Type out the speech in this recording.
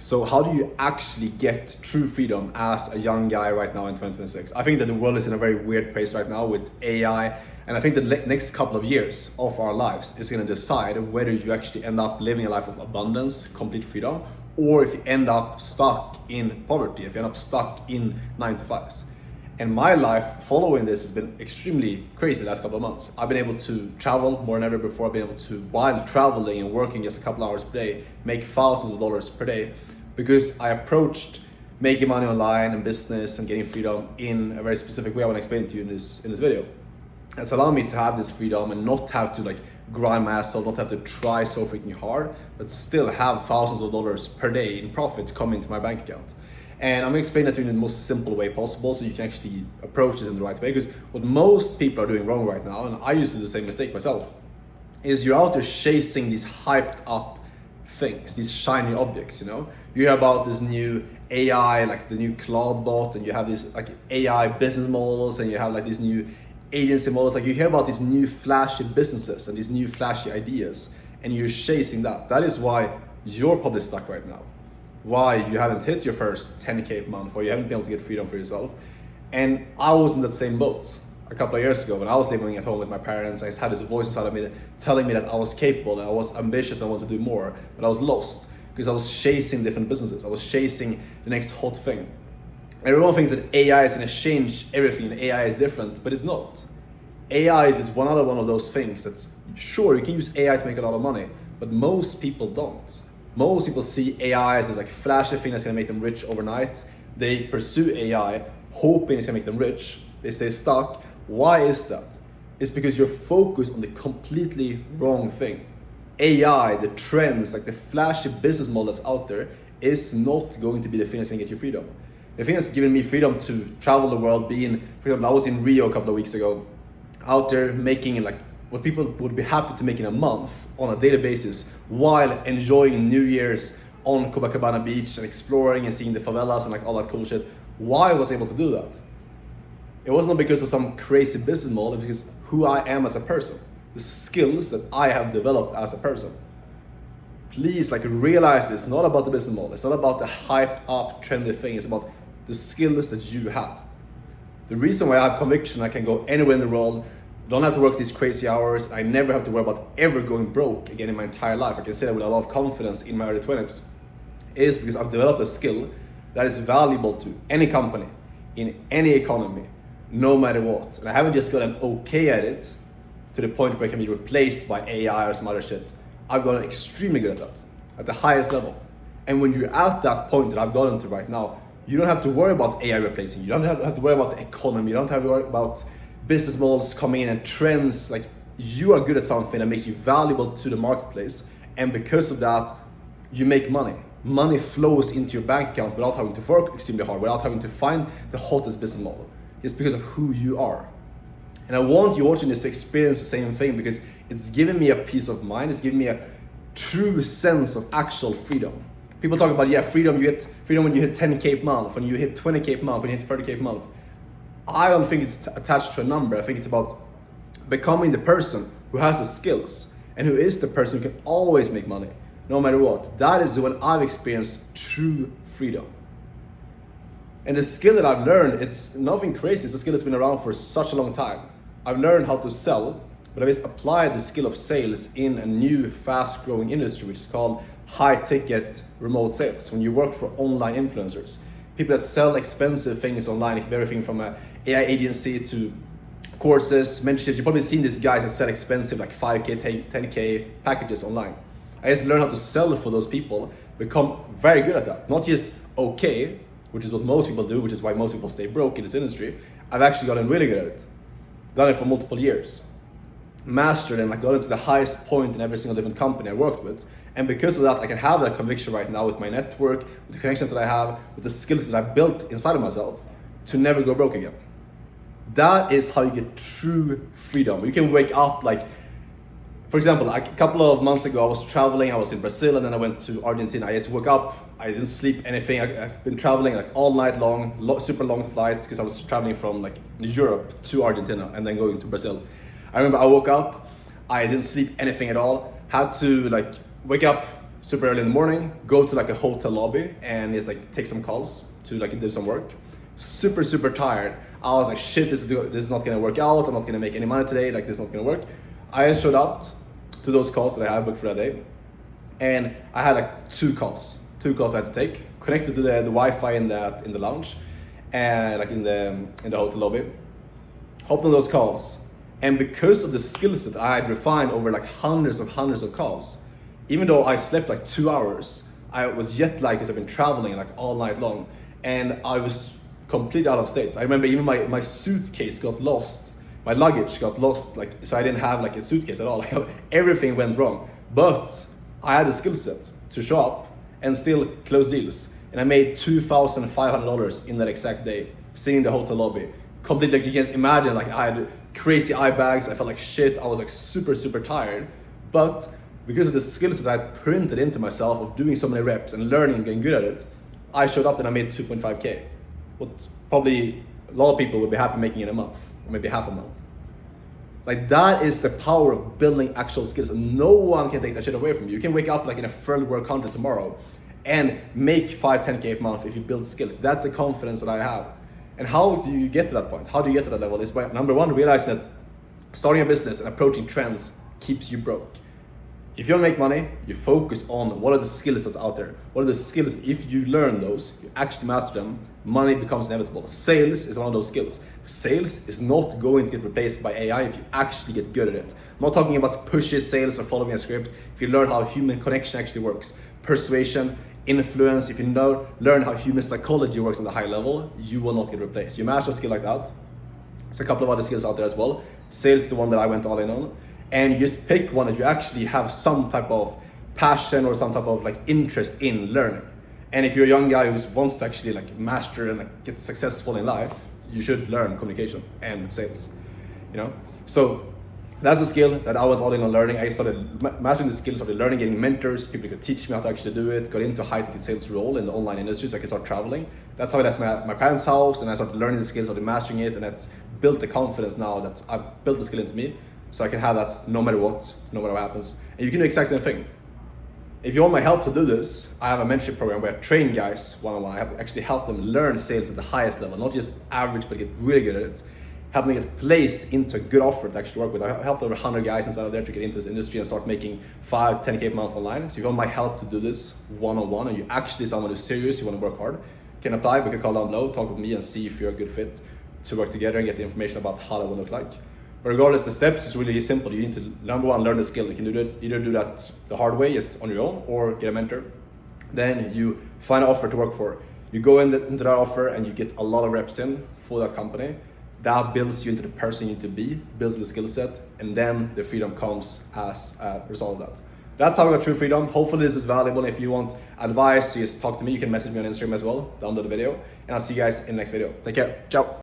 So how do you actually get true freedom as a young guy right now in 2026? I think that the world is in a very weird place right now with AI, and I think the next couple of years of our lives is going to decide whether you actually end up living a life of abundance, complete freedom, or if you end up stuck in poverty, if you end up stuck in 9 to 5s. And my life following this has been extremely crazy the last couple of months. I've been able to travel more than ever before. I've been able to, while traveling and working just a couple hours per day, make thousands of dollars per day, because I approached making money online and business and getting freedom in a very specific way. I want to explain it to you in this video. It's allowed me to have this freedom and not have to grind my ass off, not have to try so freaking hard, but still have thousands of dollars per day in profit come into my bank account. And I'm gonna explain that to you in the most simple way possible so you can actually approach this in the right way. Because what most people are doing wrong right now, and I used to do the same mistake myself, is you're out there chasing these hyped up things, these shiny objects, You hear about this new AI, like the new Claude bot, and you have these AI business models, and you have these new agency models. You hear about these new flashy businesses and these new flashy ideas, and you're chasing that. That is why you're probably stuck right now. Why you haven't hit your first 10K a month, or you haven't been able to get freedom for yourself. And I was in that same boat a couple of years ago when I was living at home with my parents. I just had this voice inside of me telling me that I was capable and I was ambitious and I wanted to do more, but I was lost because I was chasing different businesses. I was chasing the next hot thing. Everyone thinks that AI is going to change everything and AI is different, but it's not. AI is just one of those things that's, sure, you can use AI to make a lot of money, but most people don't. Most people see AI as this flashy thing that's gonna make them rich overnight. They pursue AI hoping it's gonna make them rich. They stay stuck. Why is that? It's because you're focused on the completely wrong thing. AI, the trends, the flashy business model that's out there is not going to be the thing that's gonna get you freedom. The thing that's given me freedom to travel the world, for example, I was in Rio a couple of weeks ago, out there making what people would be happy to make in a month on a daily basis while enjoying New Year's on Copacabana Beach and exploring and seeing the favelas and all that cool shit. Why I was able to do that? It wasn't because of some crazy business model, it was because who I am as a person, the skills that I have developed as a person. Please realize it's not about the business model, it's not about the hyped up trendy thing, it's about the skills that you have. The reason why I have conviction, I can go anywhere in the world, don't have to work these crazy hours, I never have to worry about ever going broke again in my entire life. I can say that with a lot of confidence in my early 20s, is because I've developed a skill that is valuable to any company, in any economy, no matter what. And I haven't just gotten okay at it to the point where it can be replaced by AI or some other shit. I've gotten extremely good at that, at the highest level. And when you're at that point that I've gotten to right now, you don't have to worry about AI replacing you. You don't have to worry about the economy. You don't have to worry about business models coming in and trends. You are good at something that makes you valuable to the marketplace, and because of that, you make money. Money flows into your bank account without having to work extremely hard, without having to find the hottest business model. It's because of who you are. And I want you watching this to experience the same thing, because it's given me a peace of mind. It's given me a true sense of actual freedom. People talk about, freedom. You get freedom when you hit 10K a month, when you hit 20K a month, when you hit 30K a month. I don't think it's attached to a number. I think it's about becoming the person who has the skills and who is the person who can always make money, no matter what. That is when I've experienced true freedom. And the skill that I've learned, it's nothing crazy. It's a skill that's been around for such a long time. I've learned how to sell, but I've applied the skill of sales in a new fast-growing industry, which is called high-ticket remote sales. When you work for online influencers, people that sell expensive things online, everything from an AI agency to courses, mentorships. You've probably seen these guys that sell expensive 5K, 10K packages online. I just learned how to sell for those people, become very good at that. Not just okay, which is what most people do, which is why most people stay broke in this industry. I've actually gotten really good at it. Done it for multiple years. Mastered and got into the highest point in every single different company I worked with. And because of that, I can have that conviction right now with my network, with the connections that I have, with the skills that I've built inside of myself to never go broke again. That is how you get true freedom. You can wake up for example, a couple of months ago, I was traveling, I was in Brazil, and then I went to Argentina. I just woke up, I didn't sleep anything. I've been traveling all night long, super long flight, because I was traveling from Europe to Argentina and then going to Brazil. I remember I woke up, I didn't sleep anything at all, had to wake up super early in the morning, go to like a hotel lobby and just like take some calls to like do some work. Super tired. I was like, shit, this is not gonna work out. I'm not gonna make any money today. Like, this is not gonna work. I showed up to those calls that I had booked for that day, and I had like two calls I had to take, connected to the Wi-Fi in the lounge, and like in the hotel lobby. Hopped on those calls, and because of the skill set I had refined over like hundreds of calls, even though I slept like 2 hours, I was jet lagged because I've been traveling like all night long, and I was completely out of state. I remember even my suitcase got lost, my luggage got lost, like, so I didn't have like a suitcase at all. Like, everything went wrong, but I had a skill set to show up and still close deals, and I made $2,500 in that exact day, sitting in the hotel lobby. Completely, like, you can imagine, like, I had crazy eye bags, I felt like shit, I was like super tired, but because of the skills that I printed into myself of doing so many reps and learning and getting good at it, I showed up and I made 2.5K. What probably a lot of people would be happy making in a month, or maybe half a month. Like, that is the power of building actual skills, and no one can take that shit away from you. You can wake up like in a third world country tomorrow and make 5-10K a month if you build skills. That's the confidence that I have. And how do you get to that point? How do you get to that level? Is by, number one, realize that starting a business and approaching trends keeps you broke. If you want to make money, you focus on what are the skills that's out there. What are the skills, if you learn those, you actually master them, money becomes inevitable. Sales is one of those skills. Sales is not going to get replaced by AI if you actually get good at it. I'm not talking about pushes sales or following a script. If you learn how human connection actually works, persuasion, influence, if you learn how human psychology works on the high level, you will not get replaced. You master a skill like that. There's a couple of other skills out there as well. Sales is the one that I went all in on. And you just pick one that you actually have some type of passion or some type of like interest in learning. And if you're a young guy who wants to actually like master and like get successful in life, you should learn communication and sales, you know? So that's a skill that I went all in on learning. I started mastering the skills, started learning, getting mentors, people could teach me how to actually do it, got into a high-ticket sales role in the online industry so I could start traveling. That's how I left my parents' house, and I started learning the skills, started mastering it, and that's built the confidence now that I've built the skill into me. So I can have that no matter what happens. And you can do the exact same thing. If you want my help to do this, I have a mentorship program where I train guys one-on-one. I have actually helped them learn sales at the highest level, not just average, but get really good at it. Help them get placed into a good offer to actually work with. I helped over 100 guys inside of there to get into this industry and start making 5 to 10K a month online. So if you want my help to do this one-on-one, and you're actually someone who's serious, you want to work hard, you can apply, we can call down below, talk with me and see if you're a good fit to work together and get the information about how that will look like. But regardless, the steps is really simple. You need to, number one, learn the skill. You can do that, either do that the hard way, just on your own, or get a mentor. Then you find an offer to work for. You go into that offer and you get a lot of reps in for that company. That builds you into the person you need to be, builds the skill set, and then the freedom comes as a result of that. That's how we got true freedom. Hopefully this is valuable. If you want advice, just talk to me. You can message me on Instagram as well, down below the video. And I'll see you guys in the next video. Take care. Ciao.